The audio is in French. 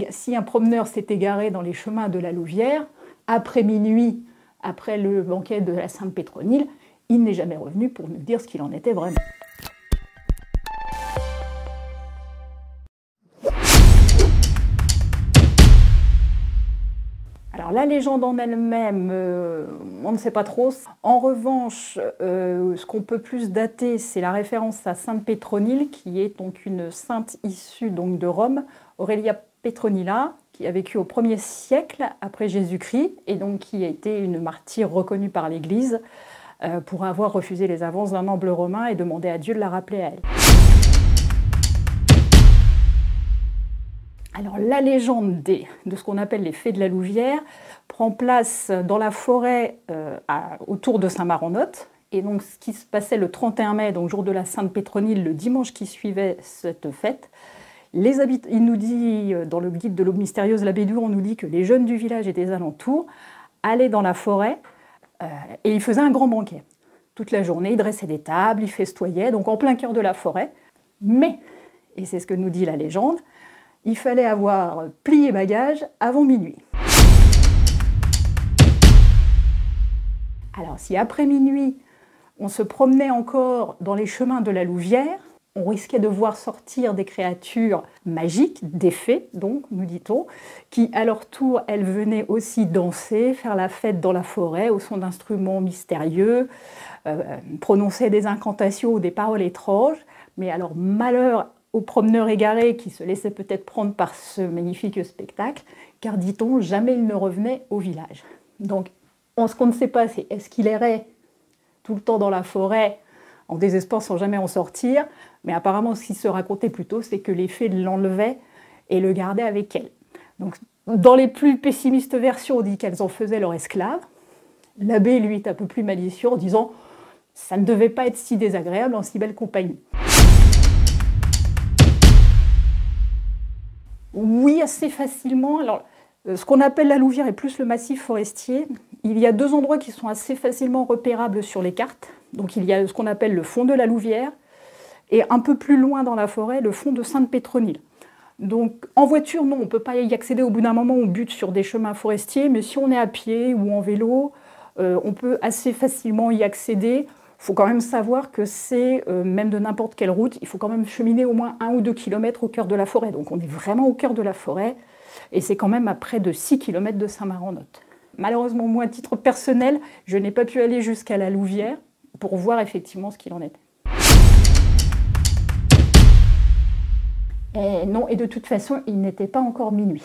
si un promeneur s'est égaré dans les chemins de la Louvière, après minuit, après le banquet de la Sainte Pétronille, il n'est jamais revenu pour nous dire ce qu'il en était vraiment. Alors la légende en elle-même, on ne sait pas trop. En revanche, ce qu'on peut plus dater, c'est la référence à Sainte Pétronille, qui est donc une sainte issue donc de Rome, Aurelia Petronilla, qui a vécu au 1er siècle après Jésus-Christ, et donc qui a été une martyre reconnue par l'Église pour avoir refusé les avances d'un noble romain et demandé à Dieu de la rappeler à elle. Alors la légende de ce qu'on appelle les fées de la Louvière prend place dans la forêt autour de Saint-Marc-en-Othe. Et donc ce qui se passait le 31 mai, donc jour de la Sainte Pétronille, le dimanche qui suivait cette fête, il nous dit, dans le guide de l'aube mystérieuse, l'abbé Doux, on nous dit que les jeunes du village et des alentours allaient dans la forêt et ils faisaient un grand banquet. Toute la journée, ils dressaient des tables, ils festoyaient, donc en plein cœur de la forêt. Mais, et c'est ce que nous dit la légende, il fallait avoir plié bagages avant minuit. Alors si après minuit, on se promenait encore dans les chemins de la Louvière, on risquait de voir sortir des créatures magiques, des fées, donc, nous dit-on, qui à leur tour, elles venaient aussi danser, faire la fête dans la forêt au son d'instruments mystérieux, prononcer des incantations ou des paroles étranges. Mais alors malheur aux promeneurs égarés qui se laissaient peut-être prendre par ce magnifique spectacle, car, dit-on, jamais il ne revenait au village. Donc, ce qu'on ne sait pas, c'est est-ce qu'il errait tout le temps dans la forêt, en désespoir sans jamais en sortir, mais apparemment, ce qui se racontait plutôt, c'est que les fées l'enlevaient et le gardaient avec elles. Donc, dans les plus pessimistes versions, on dit qu'elles en faisaient leur esclave. L'abbé, lui, est un peu plus malicieux en disant « ça ne devait pas être si désagréable en si belle compagnie ». Oui, assez facilement. Alors, ce qu'on appelle la Louvière est plus le massif forestier. Il y a deux endroits qui sont assez facilement repérables sur les cartes. Donc il y a ce qu'on appelle le fond de la Louvière et un peu plus loin dans la forêt, le fond de Sainte Pétronille. Donc en voiture, non, on ne peut pas y accéder au bout d'un moment, on bute sur des chemins forestiers, mais si on est à pied ou en vélo, on peut assez facilement y accéder. Il faut quand même savoir que c'est, même de n'importe quelle route, il faut quand même cheminer au moins 1 ou 2 kilomètres au cœur de la forêt. Donc on est vraiment au cœur de la forêt, et c'est quand même à près de 6 kilomètres de Saint-Marc-en-Othe. Malheureusement, moi, à titre personnel, je n'ai pas pu aller jusqu'à la Louvière pour voir effectivement ce qu'il en était. Et non, et de toute façon, il n'était pas encore minuit.